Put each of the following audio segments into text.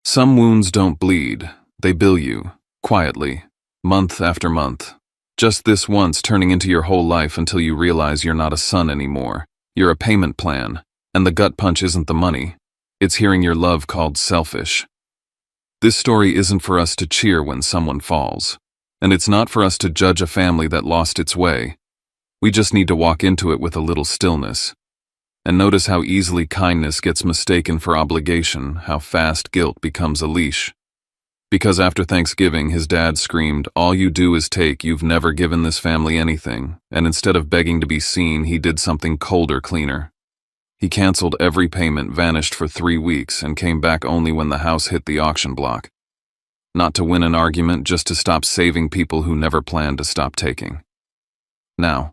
Some wounds don't bleed, they bill you, quietly, month after month. Just this once turning into your whole life until you realize you're not a son anymore. You're a payment plan, and the gut punch isn't the money. It's hearing your love called selfish. This story isn't for us to cheer when someone falls, and it's not for us to judge a family that lost its way. We just need to walk into it with a little stillness. And notice how easily kindness gets mistaken for obligation, how fast guilt becomes a leash. Because after Thanksgiving, his dad screamed, "All you do is take, you've never given this family anything," and instead of begging to be seen, he did something colder, cleaner. He canceled every payment, vanished for 3 weeks, and came back only when the house hit the auction block. Not to win an argument, just to stop saving people who never planned to stop taking. Now,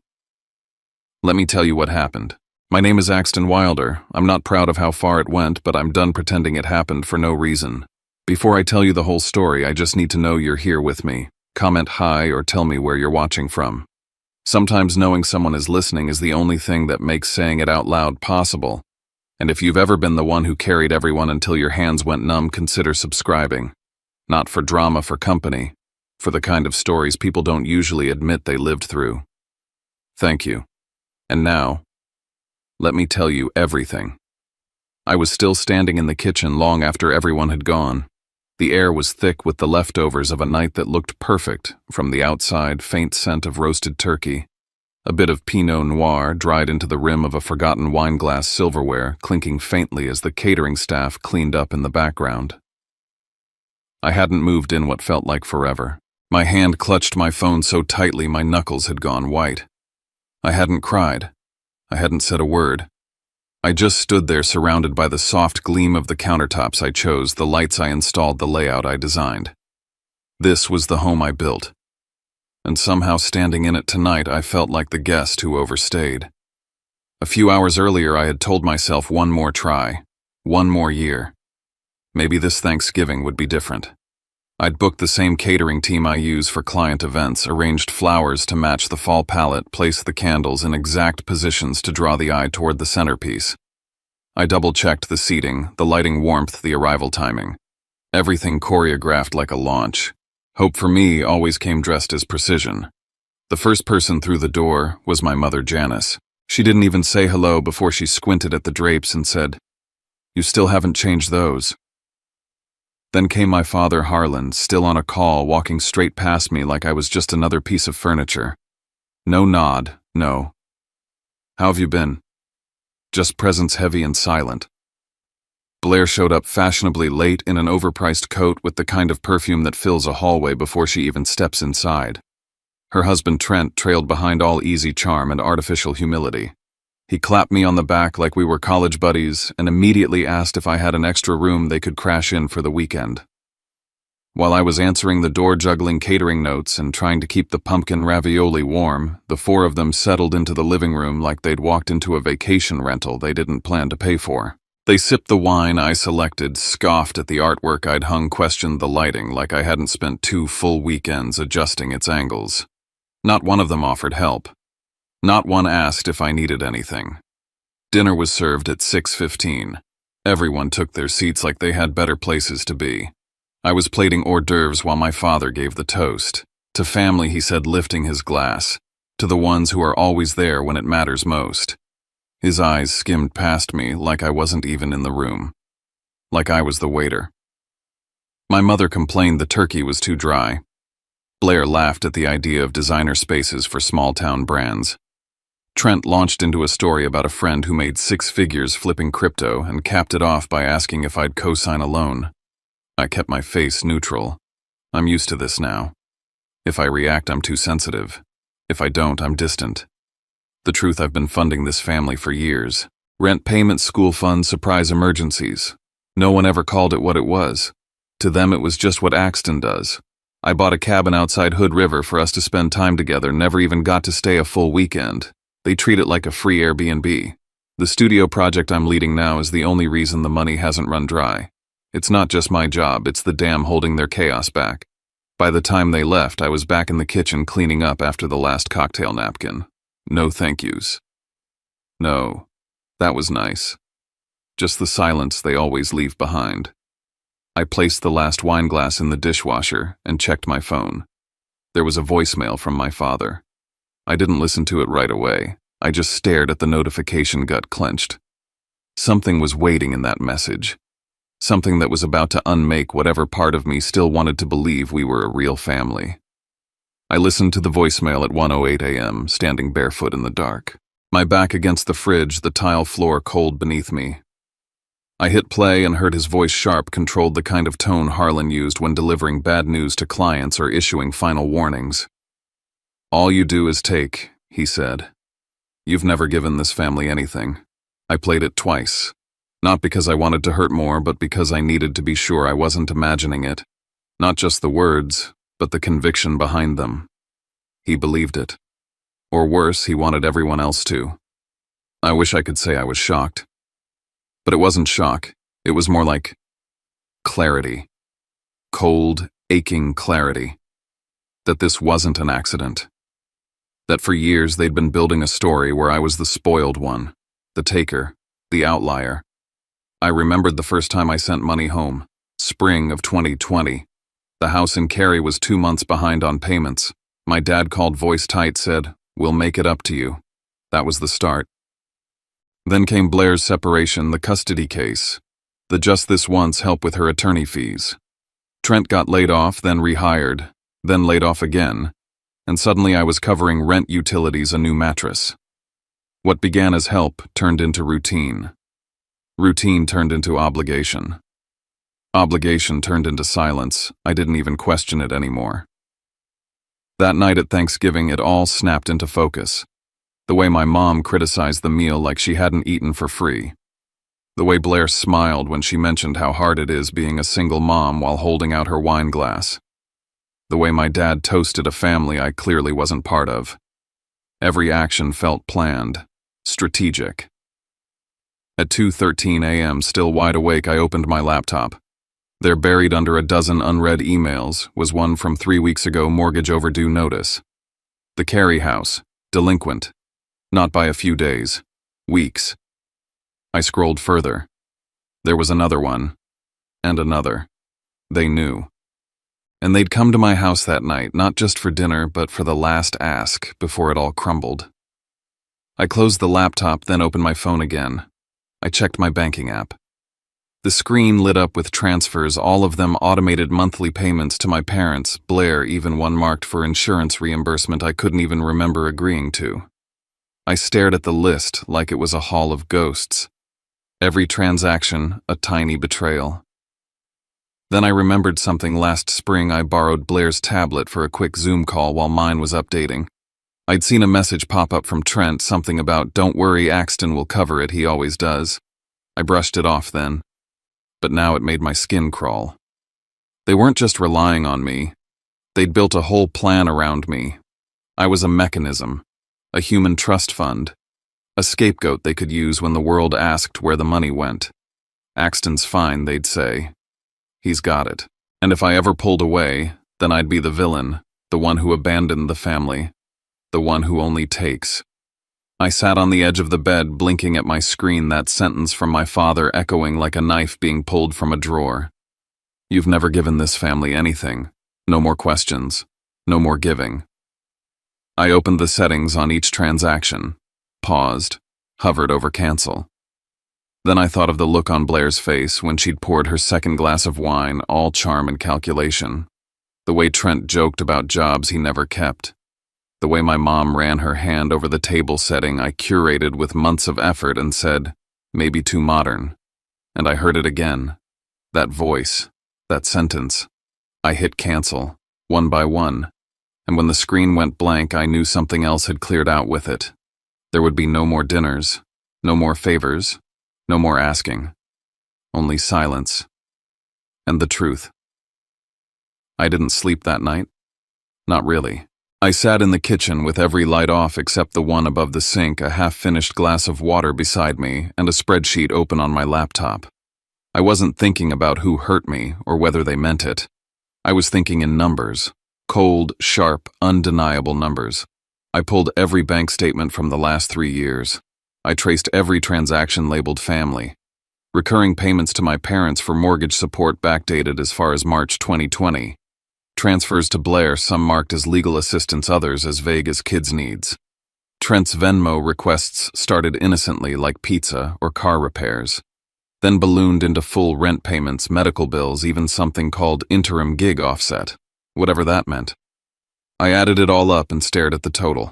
let me tell you what happened. My name is Axton Wilder. I'm not proud of how far it went, but I'm done pretending it happened for no reason. Before I tell you the whole story, I just need to know you're here with me. Comment hi or tell me where you're watching from. Sometimes knowing someone is listening is the only thing that makes saying it out loud possible. And if you've ever been the one who carried everyone until your hands went numb, consider subscribing. Not for drama, for company. For the kind of stories people don't usually admit they lived through. Thank you. And now, let me tell you everything. I was still standing in the kitchen long after everyone had gone. The air was thick with the leftovers of a night that looked perfect, from the outside, faint scent of roasted turkey. A bit of Pinot Noir dried into the rim of a forgotten wineglass silverware, clinking faintly as the catering staff cleaned up in the background. I hadn't moved in what felt like forever. My hand clutched my phone so tightly my knuckles had gone white. I hadn't cried. I hadn't said a word. I just stood there surrounded by the soft gleam of the countertops I chose, the lights I installed, the layout I designed. This was the home I built. And somehow standing in it tonight, I felt like the guest who overstayed. A few hours earlier, I had told myself one more try, one more year. Maybe this Thanksgiving would be different. I'd booked the same catering team I use for client events, arranged flowers to match the fall palette, placed the candles in exact positions to draw the eye toward the centerpiece. I double-checked the seating, the lighting warmth, the arrival timing. Everything choreographed like a launch. Hope for me always came dressed as precision. The first person through the door was my mother, Janice. She didn't even say hello before she squinted at the drapes and said, "You still haven't changed those." Then came my father, Harlan, still on a call, walking straight past me like I was just another piece of furniture. No nod, no. "How have you been?" Just presence heavy and silent. Blair showed up fashionably late in an overpriced coat with the kind of perfume that fills a hallway before she even steps inside. Her husband Trent trailed behind all easy charm and artificial humility. He clapped me on the back like we were college buddies and immediately asked if I had an extra room they could crash in for the weekend. While I was answering the door, juggling catering notes and trying to keep the pumpkin ravioli warm, the four of them settled into the living room like they'd walked into a vacation rental they didn't plan to pay for. They sipped the wine I selected, scoffed at the artwork I'd hung, questioned the lighting like I hadn't spent 2 full weekends adjusting its angles. Not one of them offered help. Not one asked if I needed anything. Dinner was served at 6:15. Everyone took their seats like they had better places to be. I was plating hors d'oeuvres while my father gave the toast. To family, he said, lifting his glass. To the ones who are always there when it matters most. His eyes skimmed past me like I wasn't even in the room. Like I was the waiter. My mother complained the turkey was too dry. Blair laughed at the idea of designer spaces for small-town brands. Trent launched into a story about a friend who made 6 figures flipping crypto and capped it off by asking if I'd co-sign a loan. I kept my face neutral. I'm used to this now. If I react, I'm too sensitive. If I don't, I'm distant. The truth, I've been funding this family for years. Rent payments, school funds, surprise emergencies. No one ever called it what it was. To them, it was just what Axton does. I bought a cabin outside Hood River for us to spend time together, never even got to stay a full weekend. They treat it like a free Airbnb. The studio project I'm leading now is the only reason the money hasn't run dry. It's not just my job, it's the dam holding their chaos back. By the time they left, I was back in the kitchen cleaning up after the last cocktail napkin. No thank yous. No, that was nice. Just the silence they always leave behind. I placed the last wine glass in the dishwasher and checked my phone. There was a voicemail from my father. I didn't listen to it right away. I just stared at the notification, gut clenched. Something was waiting in that message. Something that was about to unmake whatever part of me still wanted to believe we were a real family. I listened to the voicemail at 1:08 a.m., standing barefoot in the dark. My back against the fridge, the tile floor cold beneath me. I hit play and heard his voice sharp, controlled, the kind of tone Harlan used when delivering bad news to clients or issuing final warnings. "All you do is take," he said. "You've never given this family anything." I played it twice. Not because I wanted to hurt more, but because I needed to be sure I wasn't imagining it. Not just the words, but the conviction behind them. He believed it. Or worse, he wanted everyone else to. I wish I could say I was shocked. But it wasn't shock. It was more like clarity. Cold, aching clarity. That this wasn't an accident. That for years they'd been building a story where I was the spoiled one, the taker, the outlier. I remembered the first time I sent money home, spring of 2020. The house in Cary was 2 months behind on payments. My dad called, voice tight, said, "We'll make it up to you." That was the start. Then came Blair's separation, the custody case, the just this once help with her attorney fees. Trent got laid off, then rehired, then laid off again, and suddenly I was covering rent, utilities, a new mattress. What began as help turned into routine. Routine turned into obligation. Obligation turned into silence. I didn't even question it anymore. That night at Thanksgiving, it all snapped into focus. The way my mom criticized the meal like she hadn't eaten for free. The way Blair smiled when she mentioned how hard it is being a single mom while holding out her wine glass. The way my dad toasted a family I clearly wasn't part of. Every action felt planned, strategic. At 2:13 a.m., still wide awake, I opened my laptop. There, buried under a dozen unread emails, was one from 3 weeks ago, mortgage overdue notice. The Cary house, delinquent. Not by a few days, weeks. I scrolled further. There was another one, and another. They knew. And they'd come to my house that night, not just for dinner, but for the last ask before it all crumbled. I closed the laptop, then opened my phone again. I checked my banking app. The screen lit up with transfers, all of them automated monthly payments to my parents, Blair, even one marked for insurance reimbursement I couldn't even remember agreeing to. I stared at the list like it was a hall of ghosts. Every transaction, a tiny betrayal. Then I remembered something. Last spring I borrowed Blair's tablet for a quick Zoom call while mine was updating. I'd seen a message pop up from Trent, something about, "Don't worry, Axton will cover it, he always does." I brushed it off then. But now it made my skin crawl. They weren't just relying on me. They'd built a whole plan around me. I was a mechanism, a human trust fund, a scapegoat they could use when the world asked where the money went. "Axton's fine," they'd say. "He's got it." And if I ever pulled away, then I'd be the villain, the one who abandoned the family, the one who only takes. I sat on the edge of the bed, blinking at my screen, that sentence from my father echoing like a knife being pulled from a drawer. "You've never given this family anything. No more questions. No more giving." I opened the settings on each transaction, paused, hovered over cancel. Then I thought of the look on Blair's face when she'd poured her second glass of wine, all charm and calculation. The way Trent joked about jobs he never kept. The way my mom ran her hand over the table setting I curated with months of effort and said, "Maybe too modern." And I heard it again. That voice, that sentence. I hit cancel, one by one. And when the screen went blank, I knew something else had cleared out with it. There would be no more dinners, no more favors, no more asking. Only silence. And the truth. I didn't sleep that night. Not really. I sat in the kitchen with every light off except the one above the sink, a half-finished glass of water beside me, and a spreadsheet open on my laptop. I wasn't thinking about who hurt me or whether they meant it. I was thinking in numbers. Cold, sharp, undeniable numbers. I pulled every bank statement from the last 3 years. I traced every transaction labeled family. Recurring payments to my parents for mortgage support backdated as far as March 2020. Transfers to Blair, some marked as legal assistance, others as vague as kids' needs. Trent's Venmo requests started innocently like pizza or car repairs, then ballooned into full rent payments, medical bills, even something called interim gig offset, whatever that meant. I added it all up and stared at the total.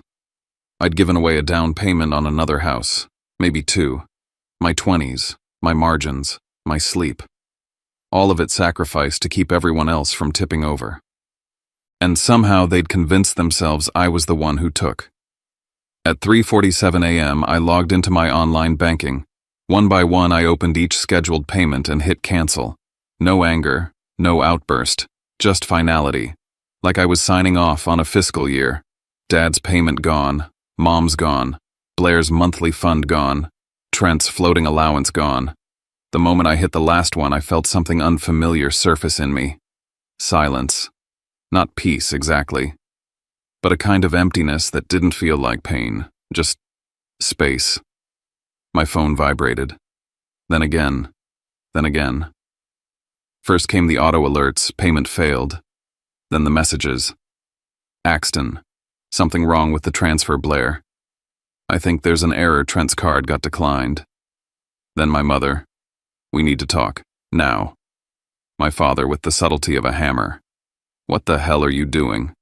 I'd given away a down payment on another house, maybe two, my 20s, my margins, my sleep. All of it sacrificed to keep everyone else from tipping over. And somehow they'd convinced themselves I was the one who took. At 3:47 a.m., I logged into my online banking. One by one, I opened each scheduled payment and hit cancel. No anger, no outburst, just finality. Like I was signing off on a fiscal year. Dad's payment gone, Mom's gone, Blair's monthly fund gone, Trent's floating allowance gone. The moment I hit the last one, I felt something unfamiliar surface in me. Silence. Not peace, exactly. But a kind of emptiness that didn't feel like pain, just space. My phone vibrated. Then again. Then again. First came the auto alerts, payment failed. Then the messages. Axton. Something wrong with the transfer, Blair. I think there's an error, Trent's card got declined. Then my mother. We need to talk. Now. My father with the subtlety of a hammer. What the hell are you doing?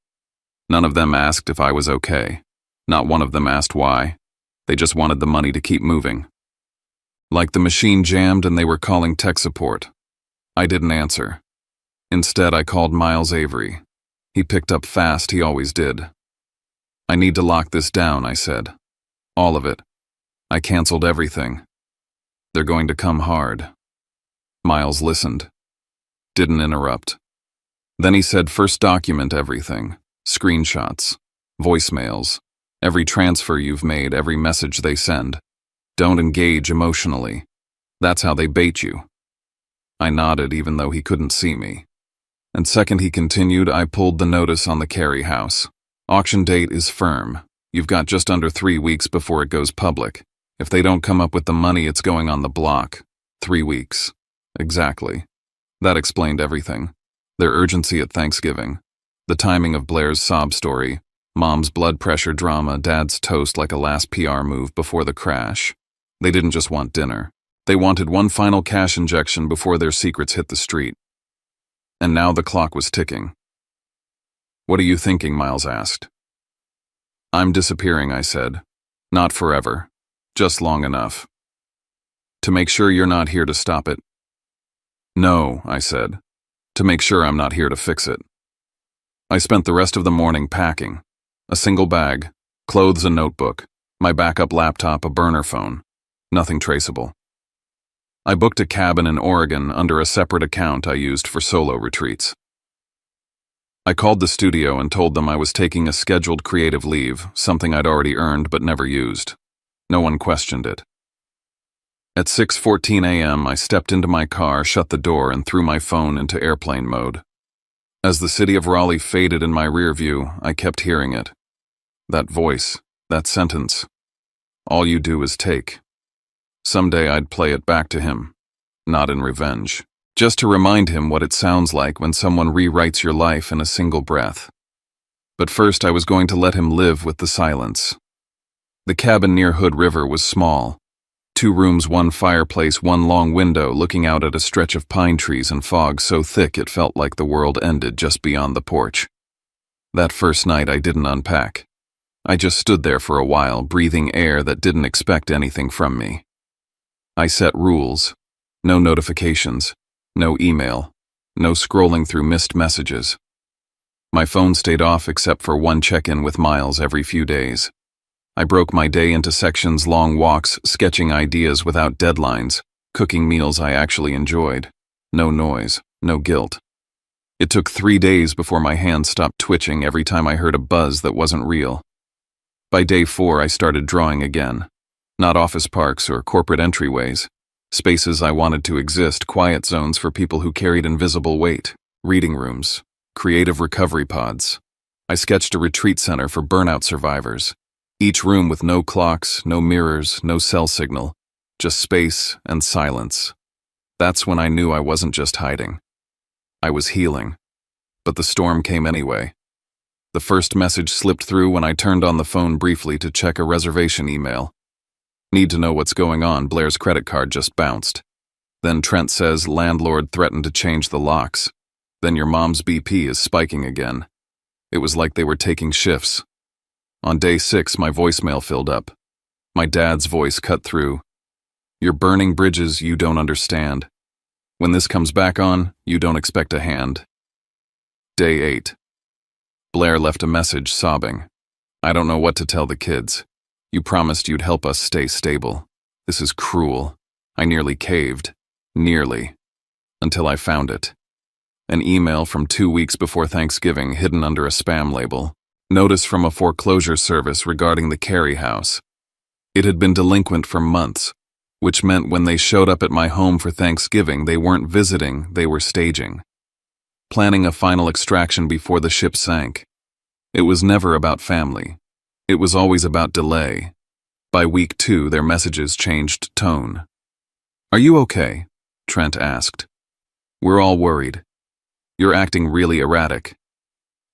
None of them asked if I was okay. Not one of them asked why. They just wanted the money to keep moving. Like the machine jammed and they were calling tech support. I didn't answer. Instead, I called Miles Avery. He picked up fast, he always did. I need to lock this down, I said. All of it. I canceled everything. They're going to come hard. Miles listened. Didn't interrupt. Then he said, first document everything. Screenshots. Voicemails. Every transfer you've made, every message they send. Don't engage emotionally. That's how they bait you. I nodded even though he couldn't see me. And second, he continued, I pulled the notice on the Carey house. Auction date is firm. You've got just under 3 weeks before it goes public. If they don't come up with the money, it's going on the block. 3 weeks. Exactly. That explained everything. Their urgency at Thanksgiving. The timing of Blair's sob story. Mom's blood pressure drama, Dad's toast like a last PR move before the crash. They didn't just want dinner. They wanted one final cash injection before their secrets hit the street. And now the clock was ticking. What are you thinking? Miles asked. I'm disappearing, I said. Not forever. Just long enough. To make sure you're not here to stop it. No, I said. To make sure I'm not here to fix it. I spent the rest of the morning packing. A single bag, clothes, a notebook, my backup laptop, a burner phone. Nothing traceable. I booked a cabin in Oregon under a separate account I used for solo retreats. I called the studio and told them I was taking a scheduled creative leave, something I'd already earned but never used. No one questioned it. At 6:14 a.m., I stepped into my car, shut the door, and threw my phone into airplane mode. As the city of Raleigh faded in my rear view, I kept hearing it. That voice, that sentence. All you do is take. Someday I'd play it back to him. Not in revenge. Just to remind him what it sounds like when someone rewrites your life in a single breath. But first I was going to let him live with the silence. The cabin near Hood River was small. 2 rooms, 1 fireplace, 1 long window looking out at a stretch of pine trees and fog so thick it felt like the world ended just beyond the porch. That first night I didn't unpack. I just stood there for a while, breathing air that didn't expect anything from me. I set rules. No notifications. No email. No scrolling through missed messages. My phone stayed off except for 1 check-in with Miles every few days. I broke my day into sections, long walks, sketching ideas without deadlines, cooking meals I actually enjoyed. No noise, no guilt. It took 3 days before my hands stopped twitching every time I heard a buzz that wasn't real. By day 4, I started drawing again. Not office parks or corporate entryways. Spaces I wanted to exist, quiet zones for people who carried invisible weight, reading rooms, creative recovery pods. I sketched a retreat center for burnout survivors. Each room with no clocks, no mirrors, no cell signal, just space and silence, That's when I knew I wasn't just hiding. I was healing. But the storm came anyway. The first message slipped through when I turned on the phone briefly to check a reservation email. Need to know what's going on, Blair's credit card just bounced. Then Trent says landlord threatened to change the locks. Then your mom's BP is spiking again. It was like they were taking shifts. On day 6, my voicemail filled up. My dad's voice cut through. You're burning bridges you don't understand. When this comes back on, you don't expect a hand. Day 8. Blair left a message sobbing. I don't know what to tell the kids. You promised you'd help us stay stable. This is cruel. I nearly caved. Nearly. Until I found it. An email from 2 weeks before Thanksgiving hidden under a spam label. Notice from a foreclosure service regarding the Carey house. It had been delinquent for months, which meant when they showed up at my home for Thanksgiving, they weren't visiting, they were staging. Planning a final extraction before the ship sank. It was never about family. It was always about delay. By week 2, their messages changed tone. Are you okay? Trent asked. We're all worried. You're acting really erratic.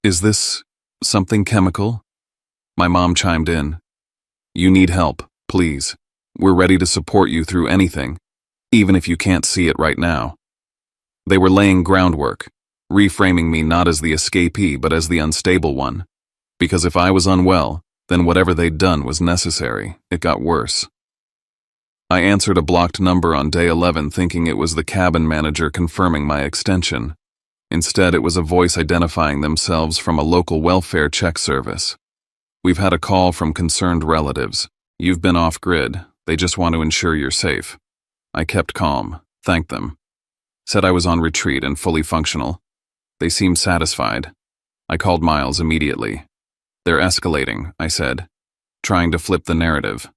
Is this something chemical? My mom chimed in. You need help, please. We're ready to support you through anything, even if you can't see it right now. They were laying groundwork, reframing me not as the escapee but as the unstable one. Because if I was unwell, then whatever they'd done was necessary. It got worse. I answered a blocked number on day 11 thinking it was the cabin manager confirming my extension. Instead, it was a voice identifying themselves from a local welfare check service. We've had a call from concerned relatives. You've been off-grid. They just want to ensure you're safe. I kept calm, thanked them. Said I was on retreat and fully functional. They seemed satisfied. I called Miles immediately. They're escalating, I said, trying to flip the narrative.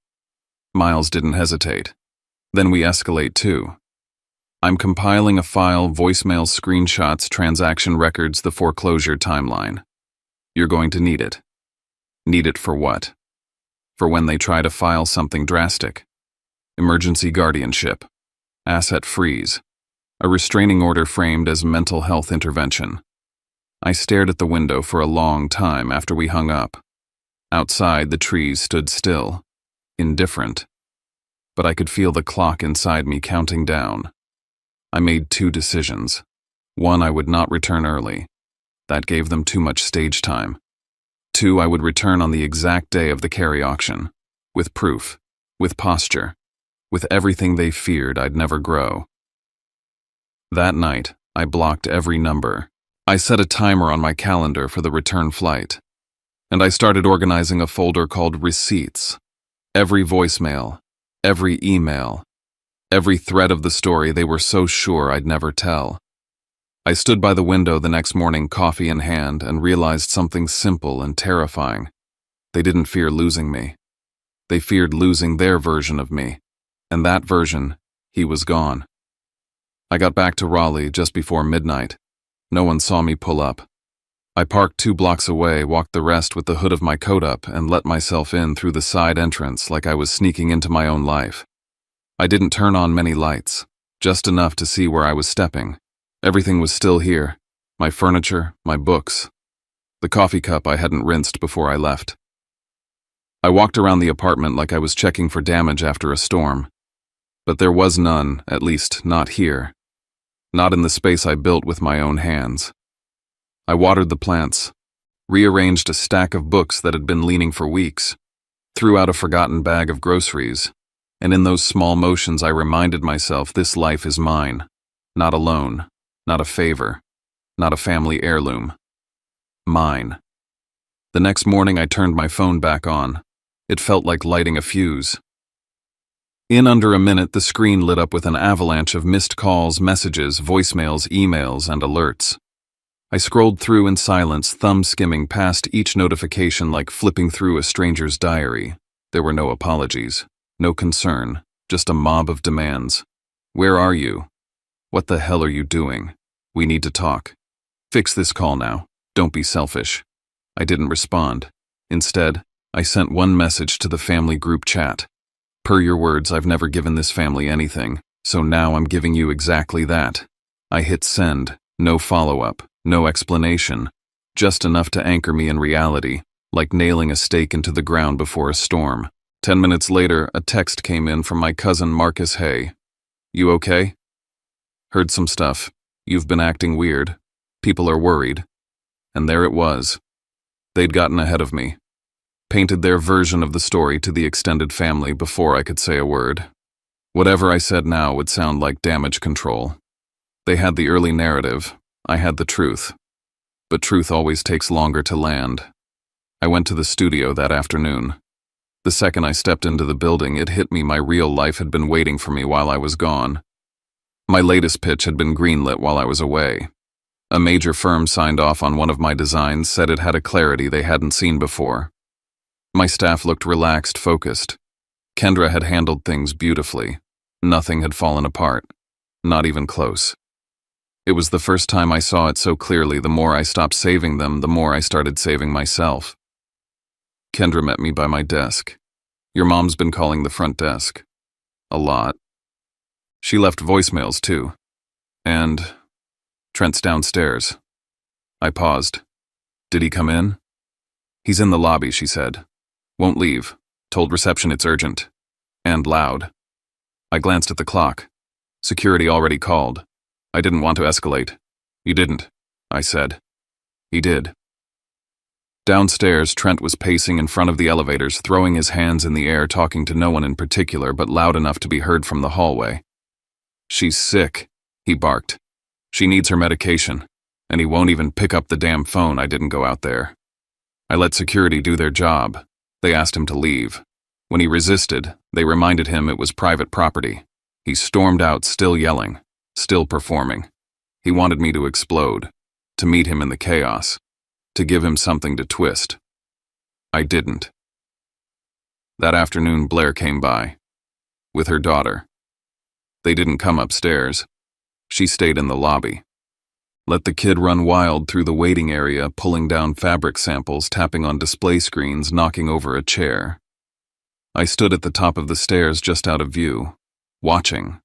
Miles didn't hesitate. Then we escalate too. I'm compiling a file, voicemail screenshots, transaction records, the foreclosure timeline. You're going to need it. Need it for what? For when they try to file something drastic. Emergency guardianship. Asset freeze. A restraining order framed as mental health intervention. I stared at the window for a long time after we hung up. Outside, the trees stood still, indifferent. But I could feel the clock inside me counting down. I made 2 decisions. 1, I would not return early. That gave them too much stage time. 2, I would return on the exact day of the Carey auction. With proof. With posture. With everything they feared I'd never grow. That night, I blocked every number. I set a timer on my calendar for the return flight. And I started organizing a folder called Receipts. Every voicemail. Every email. Every thread of the story they were so sure I'd never tell. I stood by the window the next morning, coffee in hand, and realized something simple and terrifying. They didn't fear losing me. They feared losing their version of me. And that version, he was gone. I got back to Raleigh just before midnight. No one saw me pull up. I parked 2 blocks away, walked the rest with the hood of my coat up, and let myself in through the side entrance like I was sneaking into my own life. I didn't turn on many lights, just enough to see where I was stepping. Everything was still here. My furniture, my books. The coffee cup I hadn't rinsed before I left. I walked around the apartment like I was checking for damage after a storm. But there was none, at least not here. Not in the space I built with my own hands. I watered the plants, rearranged a stack of books that had been leaning for weeks, threw out a forgotten bag of groceries, and in those small motions I reminded myself this life is mine, not a loan, not a favor, not a family heirloom. Mine. The next morning I turned my phone back on. It felt like lighting a fuse. In under a minute, the screen lit up with an avalanche of missed calls, messages, voicemails, emails, and alerts. I scrolled through in silence, thumb skimming past each notification like flipping through a stranger's diary. There were no apologies, no concern, just a mob of demands. Where are you? What the hell are you doing? We need to talk. Fix this call now. Don't be selfish. I didn't respond. Instead, I sent one message to the family group chat. Per your words, I've never given this family anything. So now I'm giving you exactly that. I hit send, no follow-up, no explanation, just enough to anchor me in reality, like nailing a stake into the ground before a storm. 10 minutes later, a text came in from my cousin Marcus. Hey, you okay? Heard some stuff. You've been acting weird. People are worried. And there it was. They'd gotten ahead of me. Painted their version of the story to the extended family before I could say a word. Whatever I said now would sound like damage control. They had the early narrative. I had the truth. But truth always takes longer to land. I went to the studio that afternoon. The second I stepped into the building, it hit me my real life had been waiting for me while I was gone. My latest pitch had been greenlit while I was away. A major firm signed off on one of my designs, said it had a clarity they hadn't seen before. My staff looked relaxed, focused. Kendra had handled things beautifully. Nothing had fallen apart. Not even close. It was the first time I saw it so clearly. The more I stopped saving them, the more I started saving myself. Kendra met me by my desk. Your mom's been calling the front desk. A lot. She left voicemails too. And Trent's downstairs. I paused. Did he come in? He's in the lobby, she said. Won't leave. Told reception it's urgent. And loud. I glanced at the clock. Security already called. I didn't want to escalate. You didn't, I said. He did. Downstairs, Trent was pacing in front of the elevators, throwing his hands in the air, talking to no one in particular, but loud enough to be heard from the hallway. She's sick, he barked. She needs her medication, and he won't even pick up the damn phone. I didn't go out there. I let security do their job. They asked him to leave. When he resisted, they reminded him it was private property. He stormed out, still yelling, still performing. He wanted me to explode, to meet him in the chaos, to give him something to twist. I didn't. That afternoon, Blair came by, with her daughter. They didn't come upstairs. She stayed in the lobby. Let the kid run wild through the waiting area, pulling down fabric samples, tapping on display screens, knocking over a chair. I stood at the top of the stairs just out of view, watching.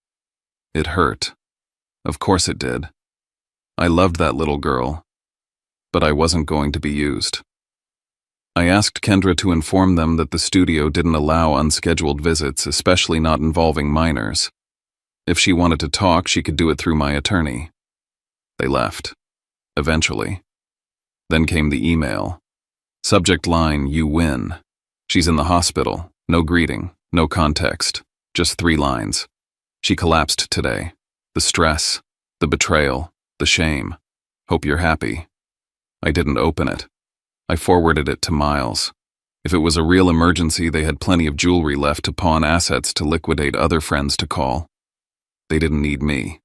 It hurt. Of course it did. I loved that little girl, but I wasn't going to be used. I asked Kendra to inform them that the studio didn't allow unscheduled visits, especially not involving minors. If she wanted to talk, she could do it through my attorney. They left. Eventually. Then came the email. Subject line, you win. She's in the hospital. No greeting, no context. Just 3 lines. She collapsed today. The stress, the betrayal, the shame. Hope you're happy. I didn't open it. I forwarded it to Miles. If it was a real emergency, they had plenty of jewelry left to pawn, assets to liquidate, other friends to call. They didn't need me.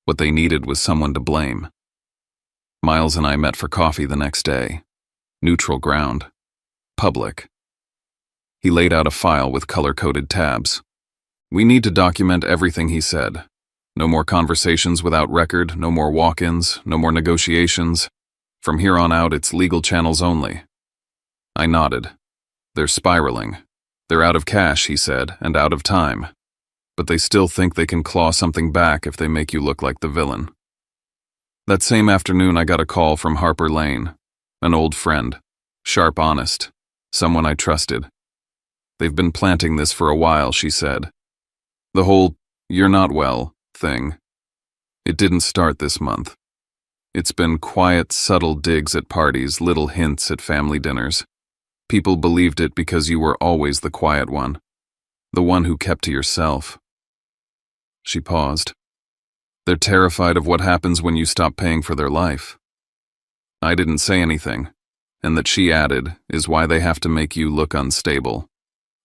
What they needed was someone to blame. Miles and I met for coffee the next day. Neutral ground. Public. He laid out a file with color-coded tabs. We need to document everything he said. No more conversations without record, no more walk-ins, no more negotiations. From here on out, it's legal channels only. I nodded. They're spiraling. They're out of cash, he said, and out of time. But they still think they can claw something back if they make you look like the villain. That same afternoon, I got a call from Harper Lane, an old friend, sharp, honest, someone I trusted. They've been planting this for a while, she said. The whole, you're not well, thing. It didn't start this month. It's been quiet, subtle digs at parties, little hints at family dinners. People believed it because you were always the quiet one, the one who kept to yourself. She paused. They're terrified of what happens when you stop paying for their life. I didn't say anything, and that, she added, is why they have to make you look unstable.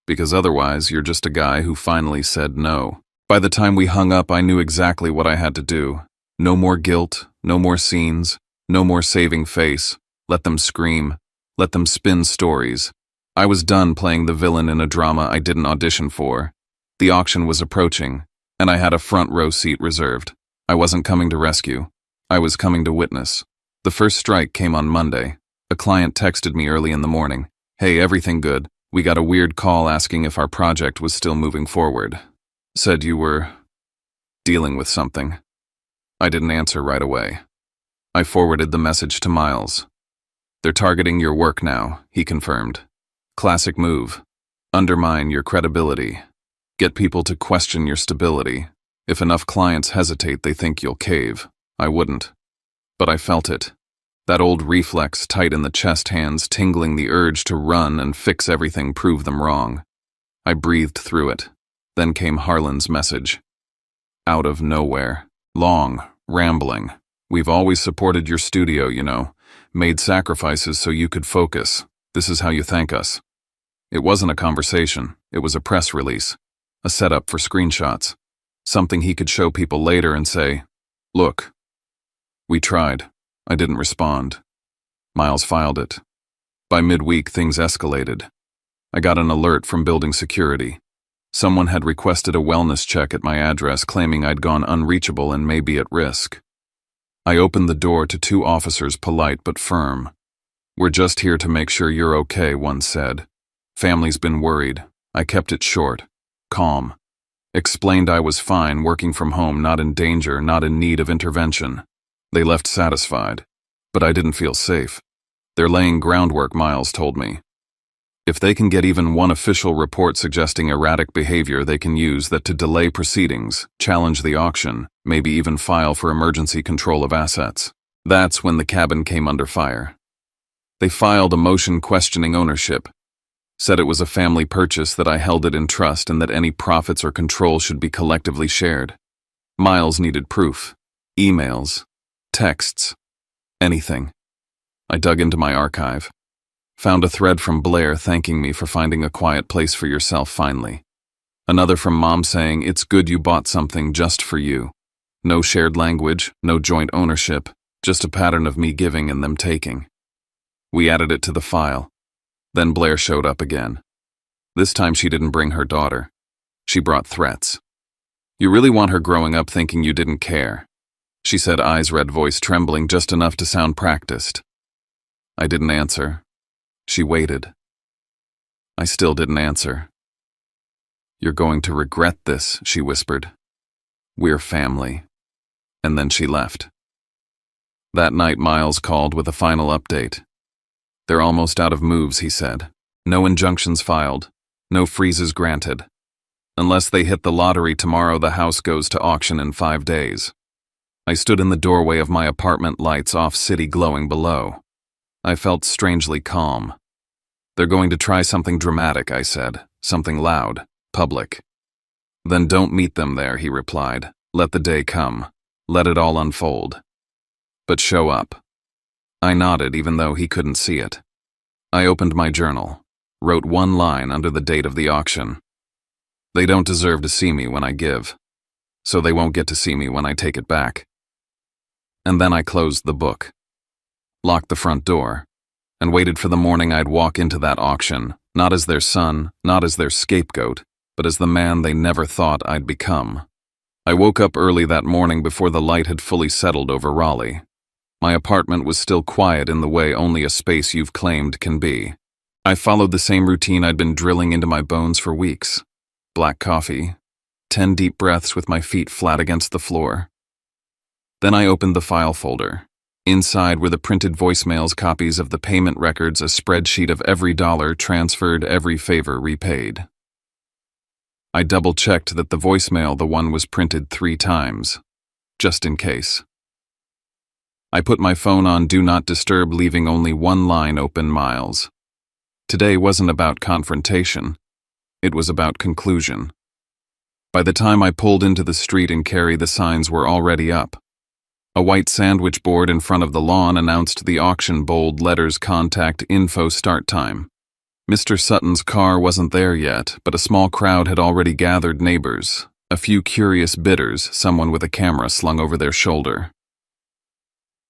Because otherwise, you're just a guy who finally said no. By the time we hung up, I knew exactly what I had to do. No more guilt, no more scenes, no more saving face. Let them scream. Let them spin stories. I was done playing the villain in a drama I didn't audition for. The auction was approaching, and I had a front row seat reserved. I wasn't coming to rescue. I was coming to witness. The first strike came on Monday. A client texted me early in the morning. Hey, everything good? We got a weird call asking if our project was still moving forward. Said you were... dealing with something. I didn't answer right away. I forwarded the message to Miles. They're targeting your work now, he confirmed. Classic move. Undermine your credibility. Get people to question your stability. If enough clients hesitate, they think you'll cave. I wouldn't. But I felt it. That old reflex tight in the chest hands tingling the urge to run and fix everything, prove them wrong. I breathed through it. Then came Harlan's message. Out of nowhere. Long, rambling. We've always supported your studio, you know. Made sacrifices so you could focus. This is how you thank us. It wasn't a conversation. It was a press release. A setup for screenshots. Something he could show people later and say, look. We tried. I didn't respond. Miles filed it. By midweek, things escalated. I got an alert from building security. Someone had requested a wellness check at my address, claiming I'd gone unreachable and may be at risk. I opened the door to two officers, polite but firm. We're just here to make sure you're okay, one said. Family's been worried. I kept it short, calm. Explained I was fine, working from home, not in danger, not in need of intervention. They left satisfied, but I didn't feel safe. They're laying groundwork, Miles told me. If they can get even one official report suggesting erratic behavior, they can use that to delay proceedings, challenge the auction, maybe even file for emergency control of assets. That's when the cabin came under fire. They filed a motion questioning ownership, said it was a family purchase, that I held it in trust, and that any profits or control should be collectively shared. Miles needed proof. Emails. Texts. Anything. I dug into my archive. Found a thread from Blair thanking me for finding a quiet place for yourself finally. Another from Mom saying, it's good you bought something just for you. No shared language, no joint ownership, just a pattern of me giving and them taking. We added it to the file. Then Blair showed up again. This time she didn't bring her daughter. She brought threats. You really want her growing up thinking you didn't care, she said, eyes red, voice trembling just enough to sound practiced. I didn't answer. She waited. I still didn't answer. You're going to regret this, she whispered. We're family. And then she left. That night, Miles called with a final update. They're almost out of moves, he said. No injunctions filed. No freezes granted. Unless they hit the lottery tomorrow, the house goes to auction in 5 days. I stood in the doorway of my apartment, lights off, city glowing below. I felt strangely calm. They're going to try something dramatic, I said. Something loud, public. Then don't meet them there, he replied. Let the day come. Let it all unfold. But show up. I nodded, even though he couldn't see it. I opened my journal, wrote one line under the date of the auction. They don't deserve to see me when I give, so they won't get to see me when I take it back. And then I closed the book, locked the front door, and waited for the morning I'd walk into that auction, not as their son, not as their scapegoat, but as the man they never thought I'd become. I woke up early that morning before the light had fully settled over Raleigh. My apartment was still quiet in the way only a space you've claimed can be. I followed the same routine I'd been drilling into my bones for weeks. Black coffee, 10 deep breaths with my feet flat against the floor. Then I opened the file folder. Inside were the printed voicemails, copies of the payment records, a spreadsheet of every dollar transferred, every favor repaid. I double-checked that the voicemail, the one, was printed 3 times, just in case. I put my phone on Do Not Disturb, leaving only one line open, Miles. Today wasn't about confrontation. It was about conclusion. By the time I pulled into the street in Cary, the signs were already up. A white sandwich board in front of the lawn announced the auction, bold letters, contact info, start time. Mr. Sutton's car wasn't there yet, but a small crowd had already gathered, neighbors, a few curious bidders, someone with a camera slung over their shoulder.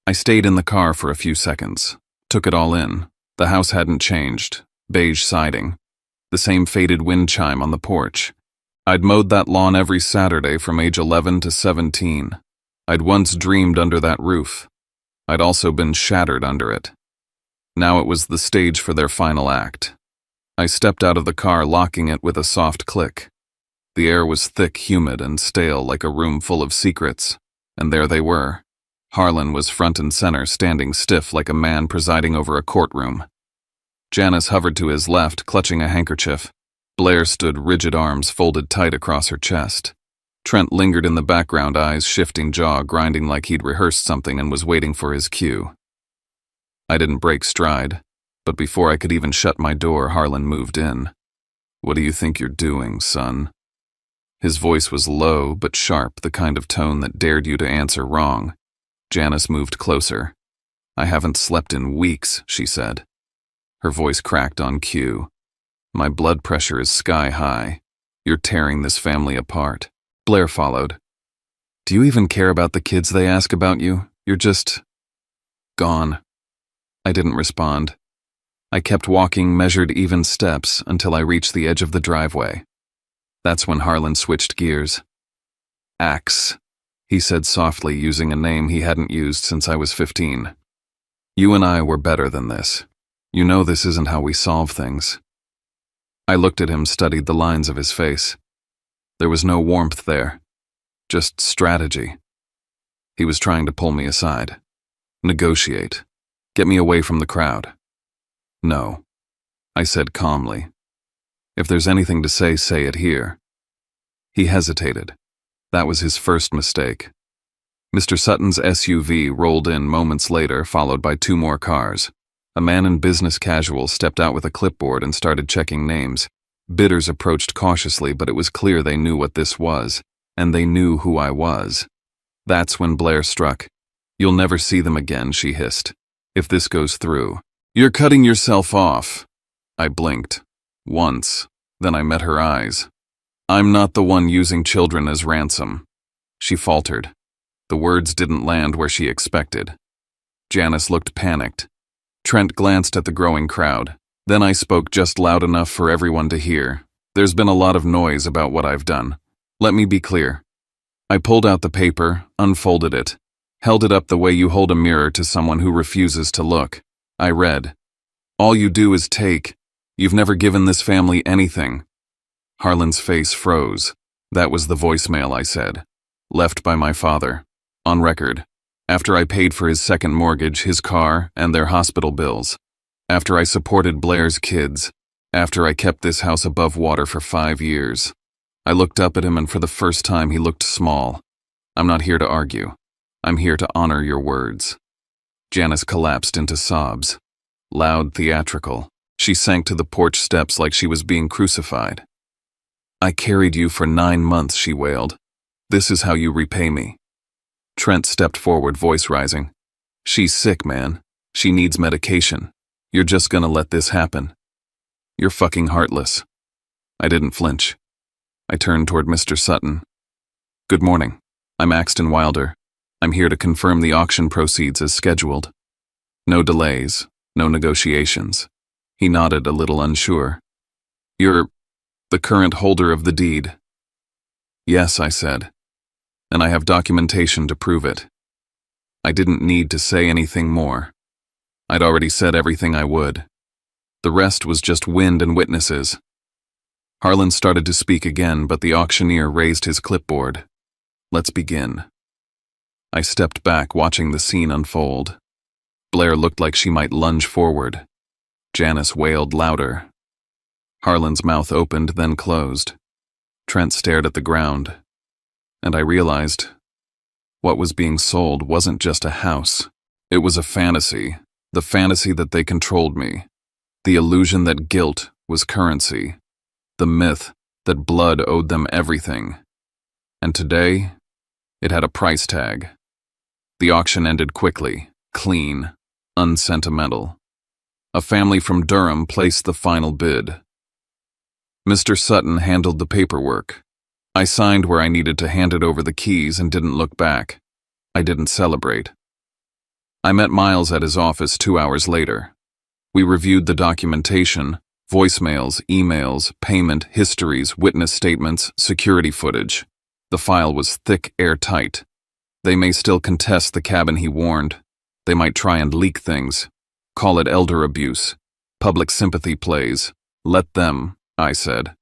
I stayed in the car for a few seconds, took it all in. The house hadn't changed, beige siding, the same faded wind chime on the porch. I'd mowed that lawn every Saturday from age 11 to 17. I'd once dreamed under that roof. I'd also been shattered under it. Now it was the stage for their final act. I stepped out of the car, locking it with a soft click. The air was thick, humid, and stale like a room full of secrets. And there they were. Harlan was front and center, standing stiff like a man presiding over a courtroom. Janice hovered to his left, clutching a handkerchief. Blair stood, rigid arms folded tight across her chest. Trent lingered in the background, eyes shifting, jaw grinding like he'd rehearsed something and was waiting for his cue. I didn't break stride, but before I could even shut my door, Harlan moved in. "What do you think you're doing, son?" His voice was low but sharp, the kind of tone that dared you to answer wrong. Janice moved closer. "I haven't slept in weeks," she said. Her voice cracked on cue. "My blood pressure is sky high. You're tearing this family apart." Blair followed. "Do you even care about the kids they ask about you? You're just... gone." I didn't respond. I kept walking measured, even steps until I reached the edge of the driveway. That's when Harlan switched gears. "Axe," he said softly, using a name he hadn't used since I was 15. "You and I were better than this. You know this isn't how we solve things." I looked at him, studied the lines of his face. There was no warmth there, just strategy. He was trying to pull me aside. Negotiate. Get me away from the crowd. "No," I said calmly. "If there's anything to say, say it here." He hesitated. That was his first mistake. Mr. Sutton's SUV rolled in moments later, followed by 2 more cars. A man in business casual stepped out with a clipboard and started checking names. Bidders approached cautiously, but it was clear they knew what this was, and they knew who I was. That's when Blair struck. "You'll never see them again," she hissed. "If this goes through, you're cutting yourself off." I blinked. Once. Then I met her eyes. "I'm not the one using children as ransom." She faltered. The words didn't land where she expected. Janice looked panicked. Trent glanced at the growing crowd. Then I spoke just loud enough for everyone to hear. "There's been a lot of noise about what I've done. Let me be clear." I pulled out the paper, unfolded it, held it up the way you hold a mirror to someone who refuses to look. I read, "All you do is take. You've never given this family anything." Harlan's face froze. "That was the voicemail," I said. "Left by my father. On record. After I paid for his second mortgage, his car, and their hospital bills. After I supported Blair's kids. After I kept this house above water for 5 years." I looked up at him, and for the first time he looked small. "I'm not here to argue. I'm here to honor your words." Janice collapsed into sobs. Loud, theatrical. She sank to the porch steps like she was being crucified. "I carried you for 9 months," she wailed. "This is how you repay me." Trent stepped forward, voice rising. "She's sick, man. She needs medication. You're just gonna let this happen. You're fucking heartless." I didn't flinch. I turned toward Mr. Sutton. "Good morning. I'm Axton Wilder. I'm here to confirm the auction proceeds as scheduled. No delays, no negotiations." He nodded, a little unsure. "You're the current holder of the deed?" "Yes," I said. "And I have documentation to prove it." I didn't need to say anything more. I'd already said everything I would. The rest was just wind and witnesses. Harlan started to speak again, but the auctioneer raised his clipboard. "Let's begin." I stepped back, watching the scene unfold. Blair looked like she might lunge forward. Janice wailed louder. Harlan's mouth opened, then closed. Trent stared at the ground. And I realized what was being sold wasn't just a house. It was a fantasy. The fantasy that they controlled me. The illusion that guilt was currency. The myth that blood owed them everything. And today, it had a price tag. The auction ended quickly, clean, unsentimental. A family from Durham placed the final bid. Mr. Sutton handled the paperwork. I signed where I needed to, handed over the keys, and didn't look back. I didn't celebrate. I met Miles at his office 2 hours later. We reviewed the documentation, voicemails, emails, payment, histories, witness statements, security footage. The file was thick, airtight. They may still contest the cabin, he warned. They might try and leak things. Call it elder abuse. Public sympathy plays. Let them, I said.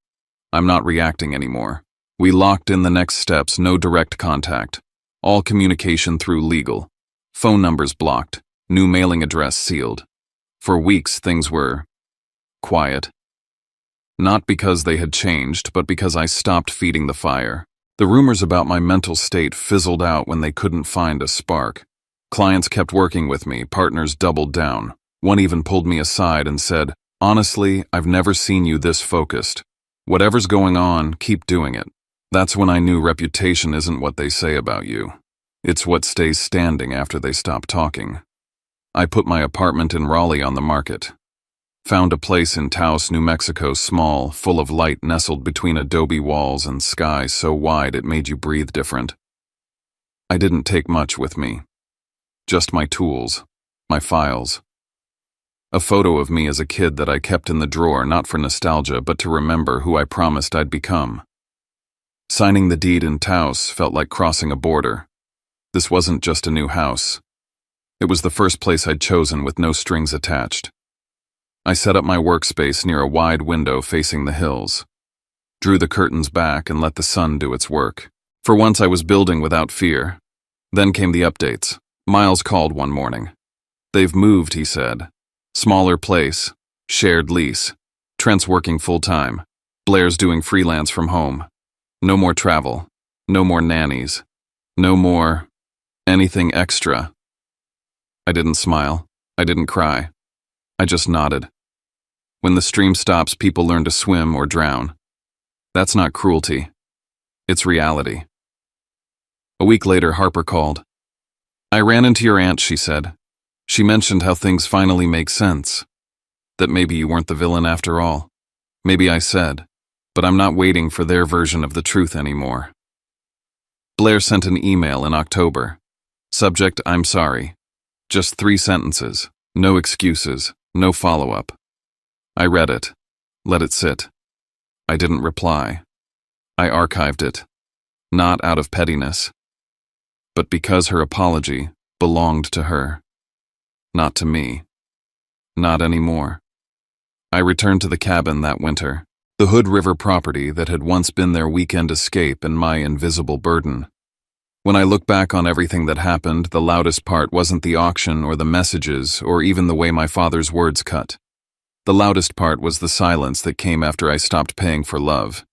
I'm not reacting anymore. We locked in the next steps, no direct contact. All communication through legal. Phone numbers blocked, new mailing address sealed. For weeks, things were quiet. Not because they had changed, but because I stopped feeding the fire. The rumors about my mental state fizzled out when they couldn't find a spark. Clients kept working with me, partners doubled down. One even pulled me aside and said, "Honestly, I've never seen you this focused. Whatever's going on, keep doing it." That's when I knew reputation isn't what they say about you. It's what stays standing after they stop talking. I put my apartment in Raleigh on the market. Found a place in Taos, New Mexico, small, full of light, nestled between adobe walls and sky so wide it made you breathe different. I didn't take much with me. Just my tools, my files. A photo of me as a kid that I kept in the drawer, not for nostalgia, but to remember who I promised I'd become. Signing the deed in Taos felt like crossing a border. This wasn't just a new house. It was the first place I'd chosen with no strings attached. I set up my workspace near a wide window facing the hills, drew the curtains back and let the sun do its work. For once I was building without fear. Then came the updates. Miles called one morning. "They've moved," he said. "Smaller place, shared lease. Trent's working full-time. Blair's doing freelance from home. No more travel. No more nannies. No more anything extra." I didn't smile. I didn't cry. I just nodded. When the stream stops, people learn to swim or drown. That's not cruelty. It's reality. A week later, Harper called. "I ran into your aunt," she said. "She mentioned how things finally make sense. That maybe you weren't the villain after all. Maybe I said, but I'm not waiting for their version of the truth anymore." Blair sent an email in October. Subject, "I'm sorry." Just 3 sentences. No excuses. No follow-up. I read it. Let it sit. I didn't reply. I archived it. Not out of pettiness, but because her apology belonged to her. Not to me. Not anymore. I returned to the cabin that winter, the Hood River property that had once been their weekend escape and my invisible burden. When I look back on everything that happened, the loudest part wasn't the auction or the messages or even the way my father's words cut. The loudest part was the silence that came after I stopped paying for love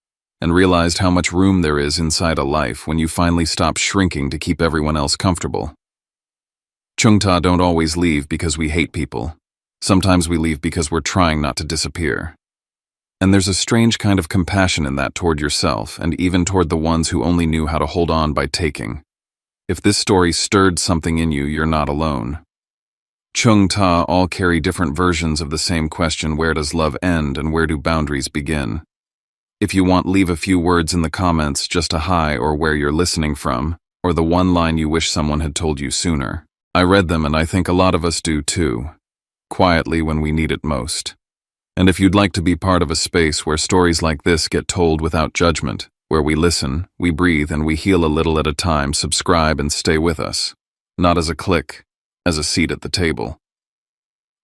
and realized how much room there is inside a life when you finally stop shrinking to keep everyone else comfortable. Chungta don't always leave because we hate people. Sometimes we leave because we're trying not to disappear. And there's a strange kind of compassion in that toward yourself and even toward the ones who only knew how to hold on by taking. If this story stirred something in you, you're not alone. Chungta all carry different versions of the same question: where does love end and where do boundaries begin? If you want, leave a few words in the comments, just a hi or where you're listening from, or the one line you wish someone had told you sooner. I read them and I think a lot of us do too, quietly when we need it most. And if you'd like to be part of a space where stories like this get told without judgment, where we listen, we breathe, and we heal a little at a time, subscribe and stay with us. Not as a click, as a seat at the table.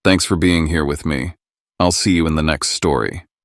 Thanks for being here with me. I'll see you in the next story.